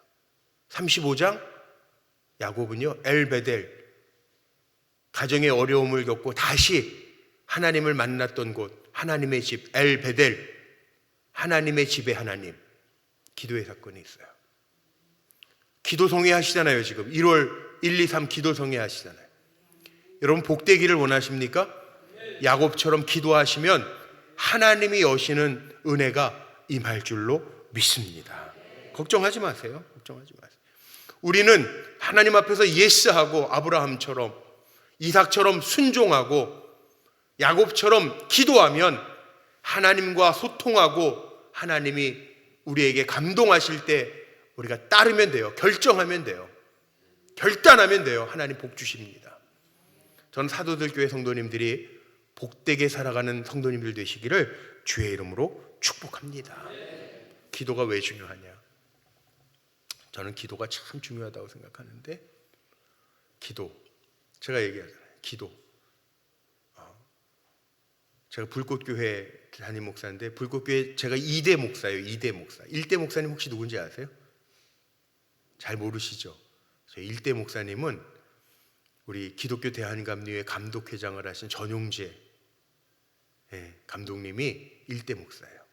Speaker 1: 35장 야곱은요 엘베델 가정의 어려움을 겪고 다시 하나님을 만났던 곳 하나님의 집 엘베델 하나님의 집의 하나님 기도의 사건이 있어요. 기도 성회 하시잖아요. 지금 1월 1, 2, 3 기도 성회 하시잖아요. 여러분 복되기를 원하십니까? 야곱처럼 기도하시면 하나님이 여시는 은혜가 임할 줄로 믿습니다. 걱정하지 마세요. 우리는 하나님 앞에서 예스하고 아브라함처럼 이삭처럼 순종하고 야곱처럼 기도하면 하나님과 소통하고 하나님이 우리에게 감동하실 때 우리가 따르면 돼요. 결정하면 돼요. 결단하면 돼요. 하나님 복 주십니다. 저는 사도들교회 성도님들이 복되게 살아가는 성도님들 되시기를 주의 이름으로 축복합니다. 기도가 왜 중요하냐? 저는 기도가 참 중요하다고 생각하는데 제가 얘기하잖아요. 제가 불꽃교회 담임 목사인데 불꽃교회 제가 2대 목사예요. 2대 목사. 1대 목사님 혹시 누군지 아세요? 잘 모르시죠? 저희 1대 목사님은 우리 기독교 대한감리회 감독회장을 하신 전용재 감독님이 일대 목사예요.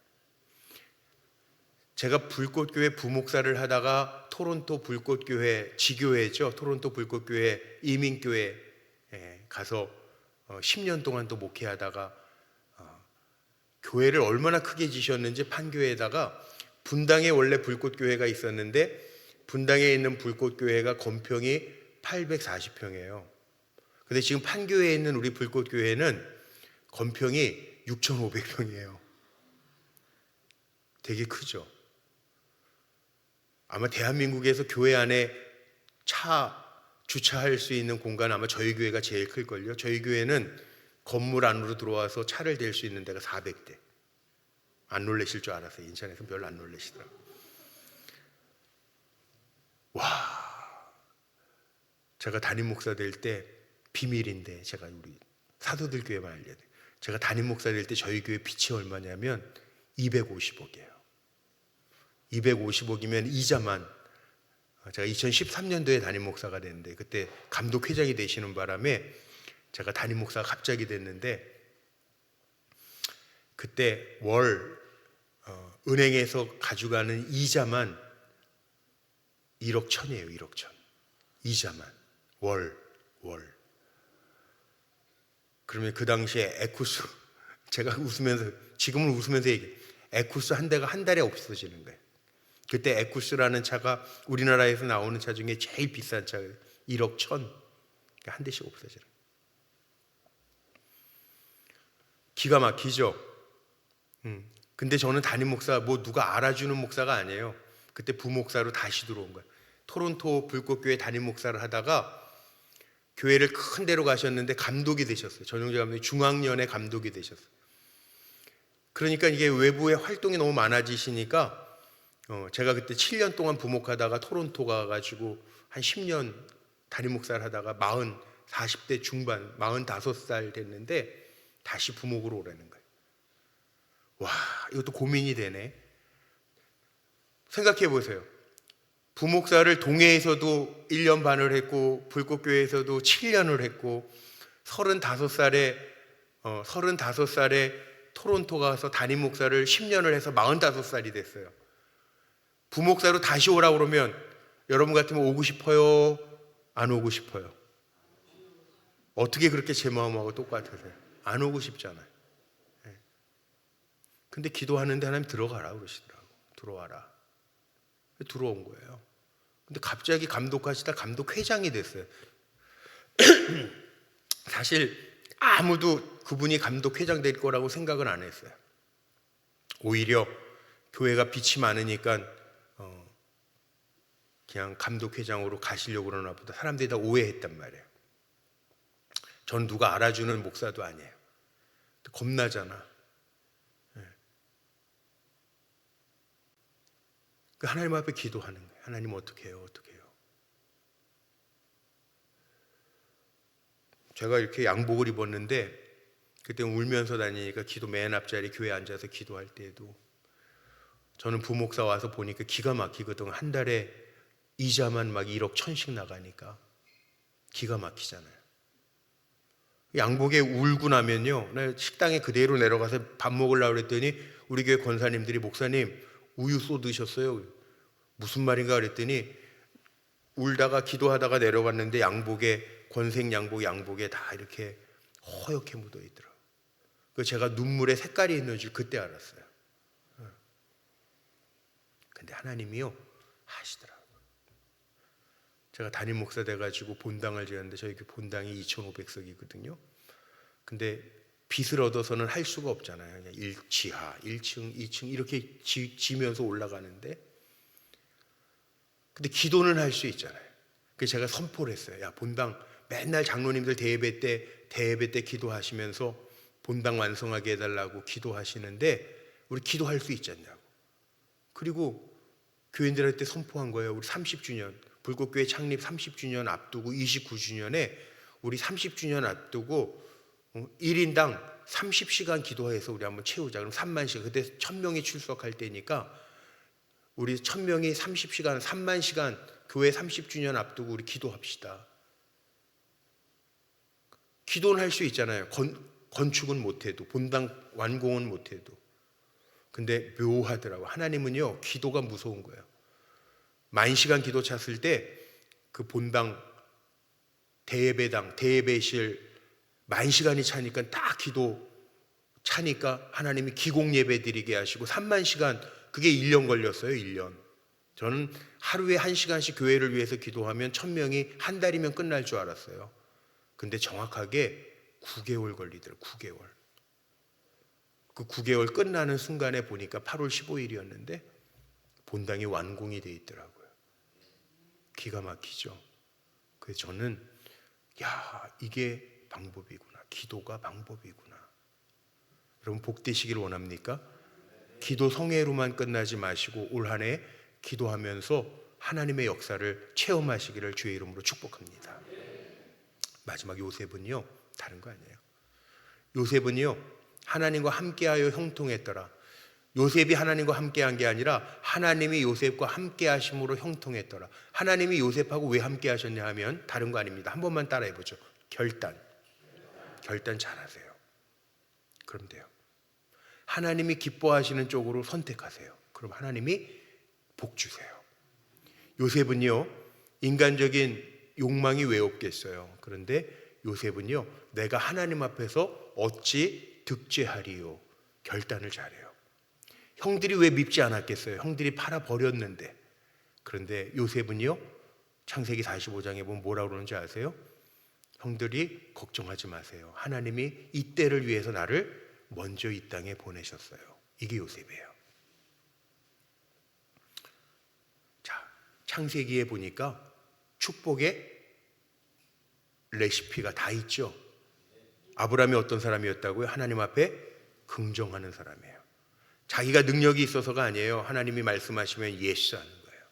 Speaker 1: 제가 불꽃교회 부목사를 하다가 토론토 불꽃교회 지교회죠. 토론토 불꽃교회 이민교회 가서 10년 동안 또 목회하다가 교회를 얼마나 크게 지셨는지 판교에다가 분당에 원래 불꽃교회가 있었는데 분당에 있는 불꽃교회가 건평이 840평이에요. 근데 지금 판교에 있는 우리 불꽃교회는 건평이 6,500평이에요. 되게 크죠. 아마 대한민국에서 교회 안에 차 주차할 수 있는 공간은 아마 저희 교회가 제일 클걸요. 저희 교회는 건물 안으로 들어와서 차를 댈 수 있는 데가 400대. 안 놀라실 줄 알았어요. 인천에서 별로 안 놀라시더라고요. 와, 제가 담임 목사 될 때 비밀인데 제가 우리 사도들 교회만 알려야 돼요. 제가 담임 목사 될 때 저희 교회 빚이 얼마냐면 250억이에요. 250억이면 이자만, 제가 2013년도에 담임 목사가 됐는데 그때 감독회장이 되시는 바람에 제가 담임 목사가 갑자기 됐는데 그때 월 은행에서 가져가는 이자만 1억 1천이에요. 1억 1천. 이자만 월. 그러면 그 당시에 에쿠스, 제가 웃으면서, 지금은 웃으면서 얘기해요. 에쿠스 한 대가 한 달에 없어지는 거예요. 그때 에쿠스라는 차가 우리나라에서 나오는 차 중에 제일 비싼 차예요. 1억 1천. 한 대씩 없어지는 거예요. 기가 막히죠. 근데 저는 담임 목사, 뭐 누가 알아주는 목사가 아니에요. 그때 부목사로 다시 들어온 거예요. 토론토 불꽃교회 담임 목사를 하다가 교회를 큰 데로 가셨는데 감독이 되셨어요. 전용재 감독이 중앙연의 감독이 되셨어요. 그러니까 이게 외부의 활동이 너무 많아지시니까 제가 그때 7년 동안 부목하다가 토론토 가가지고 한 10년 담임 목사를 하다가 40대 중반 45살 됐는데 다시 부목으로 오라는 거예요. 와, 이것도 고민이 되네. 생각해 보세요. 부목사를 동해에서도 1년 반을 했고 불꽃교회에서도 7년을 했고 35살에 토론토 가서 담임 목사를 10년을 해서 45살이 됐어요. 부목사로 다시 오라고 그러면 여러분 같으면 오고 싶어요? 안 오고 싶어요? 어떻게 그렇게 제 마음하고 똑같으세요? 안 오고 싶잖아요. 근데 기도하는데 하나님 들어가라 그러시더라고. 들어와라. 들어온 거예요. 근데 갑자기 감독하시다 감독회장이 됐어요. 사실 아무도 그분이 감독회장 될 거라고 생각은 안 했어요. 오히려 교회가 빚이 많으니까 그냥 감독회장으로 가시려고 그러나 보다. 사람들이 다 오해했단 말이에요. 전 누가 알아주는 목사도 아니에요. 겁나잖아. 그 하나님 앞에 기도하는 거예요. 하나님 어떻게 해요? 어떻게 해요? 제가 이렇게 양복을 입었는데 그때 울면서 다니니까 기도 맨 앞자리 교회에 앉아서 기도할 때에도 저는 부목사 와서 보니까 기가 막히거든. 한 달에 이자만 막 1억 1천씩 나가니까 기가 막히잖아요. 양복에 울고 나면요, 식당에 그대로 내려가서 밥 먹으려고 그랬더니 우리 교회 권사님들이 목사님 우유 쏟으셨어요. 무슨 말인가 그랬더니 울다가 기도하다가 내려갔는데 양복에 권색 양복에 다 이렇게 허옇게 묻어 있더라고요. 그 제가 눈물에 색깔이 있는 줄 그때 알았어요. 근데 하나님이요 하시더라고요. 제가 담임 목사 돼가지고 본당을 지었는데 저희 본당이 2,500석이거든요. 근데 빚을 얻어서는 할 수가 없잖아요. 그냥 지하, 1층, 2층 이렇게 지면서 올라가는데 근데 기도는 할 수 있잖아요. 그래서 제가 선포를 했어요. 야, 본당 맨날 장로님들 대예배 때 기도하시면서 본당 완성하게 해달라고 기도하시는데 우리 기도할 수 있지 않냐고. 그리고 교인들한테 선포한 거예요. 우리 30주년 불꽃교회 창립 30주년 앞두고 29주년에 우리 30주년 앞두고 1인당 30시간 기도해서 우리 한번 채우자. 그럼 3만 시간. 그때 1,000명이 출석할 때니까 우리 1,000명이 30시간, 3만 시간 교회 30주년 앞두고 우리 기도합시다. 기도는 할 수 있잖아요. 건축은 못해도, 본당 완공은 못해도. 근데 묘하더라고. 하나님은요, 기도가 무서운 거예요. 10,000시간 기도 찼을 때 그 본당, 대예배당, 대예배실 10,000시간이 차니까 딱 기도 차니까 하나님이 기공 예배 드리게 하시고 30,000시간, 그게 1년 걸렸어요. 1년. 저는 하루에 1시간씩 교회를 위해서 기도하면 1,000명이 한 달이면 끝날 줄 알았어요. 근데 정확하게 9개월 걸리더라고요. 9개월. 그 9개월 끝나는 순간에 보니까 8월 15일이었는데 본당이 완공이 돼 있더라고요. 기가 막히죠. 그래서 저는 이게 방법이구나. 기도가 방법이구나. 여러분 복 되시기를 원합니까? 기도 성회로만 끝나지 마시고 올 한 해 기도하면서 하나님의 역사를 체험하시기를 주의 이름으로 축복합니다. 마지막 요셉은요, 다른 거 아니에요. 요셉은요, 하나님과 함께하여 형통했더라. 요셉이 하나님과 함께한 게 아니라 하나님이 요셉과 함께하심으로 형통했더라. 하나님이 요셉하고 왜 함께하셨냐 하면 다른 거 아닙니다. 한 번만 따라해보죠. 결단 잘하세요. 그럼 돼요. 하나님이 기뻐하시는 쪽으로 선택하세요. 그럼 하나님이 복 주세요. 요셉은요, 인간적인 욕망이 왜 없겠어요? 그런데 요셉은요, 내가 하나님 앞에서 어찌 득죄하리요? 결단을 잘해요. 형들이 왜 밉지 않았겠어요? 형들이 팔아버렸는데. 그런데 요셉은요, 창세기 45장에 보면 뭐라고 그러는지 아세요? 형들이 걱정하지 마세요. 하나님이 이 때를 위해서 나를 먼저 이 땅에 보내셨어요. 이게 요셉이에요. 자, 창세기에 보니까 축복의 레시피가 다 있죠. 아브라함이 어떤 사람이었다고요? 하나님 앞에 긍정하는 사람이에요. 자기가 능력이 있어서가 아니에요. 하나님이 말씀하시면 예스 하는 거예요.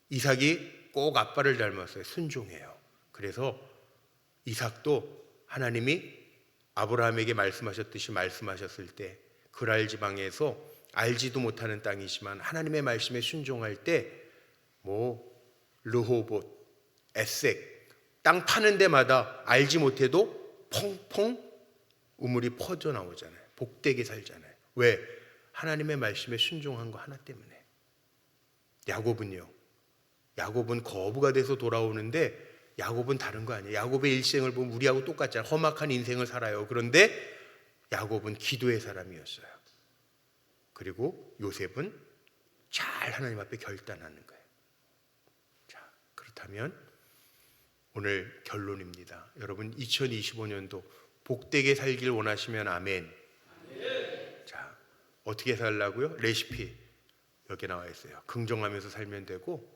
Speaker 1: 이삭이 꼭 아빠를 닮았어요. 순종해요. 그래서 이삭도 하나님이 아브라함에게 말씀하셨듯이 말씀하셨을 때 그랄 지방에서 알지도 못하는 땅이지만 하나님의 말씀에 순종할 때 르호봇, 에색, 땅 파는 데마다 알지 못해도 펑펑 우물이 퍼져 나오잖아요. 복되게 살잖아요. 왜? 하나님의 말씀에 순종한 거 하나 때문에. 야곱은 거부가 돼서 돌아오는데 야곱은 다른 거 아니에요. 야곱의 일생을 보면 우리하고 똑같잖아요. 험악한 인생을 살아요. 그런데 야곱은 기도의 사람이었어요. 그리고 요셉은 잘 하나님 앞에 결단하는 거예요. 자, 그렇다면 오늘 결론입니다. 여러분 2025년도 복되게 살길 원하시면 아멘. 자, 어떻게 살라고요? 레시피 여기 나와 있어요. 긍정하면서 살면 되고,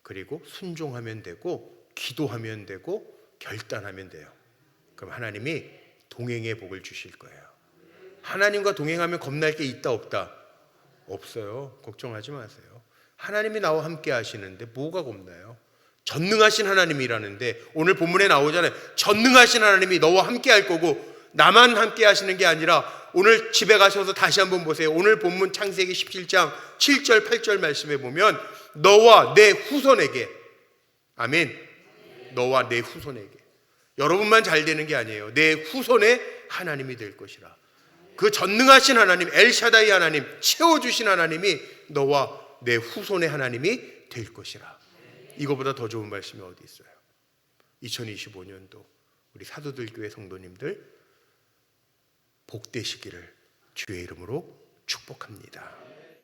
Speaker 1: 그리고 순종하면 되고, 기도하면 되고, 결단하면 돼요. 그럼 하나님이 동행의 복을 주실 거예요. 하나님과 동행하면 겁날 게 있다 없다? 없어요. 걱정하지 마세요. 하나님이 나와 함께 하시는데 뭐가 겁나요? 전능하신 하나님이라는데 오늘 본문에 나오잖아요. 전능하신 하나님이 너와 함께 할 거고 나만 함께 하시는 게 아니라 오늘 집에 가셔서 다시 한번 보세요. 오늘 본문 창세기 17장 7절 8절 말씀에 보면 너와 내 후손에게, 아멘, 너와 내 후손에게, 여러분만 잘 되는 게 아니에요. 내 후손의 하나님이 될 것이라. 그 전능하신 하나님, 엘샤다이 하나님, 채워주신 하나님이 너와 내 후손의 하나님이 될 것이라. 이거보다 더 좋은 말씀이 어디 있어요? 2025년도 우리 사도들 교회 성도님들 복 되시기를 주의 이름으로 축복합니다.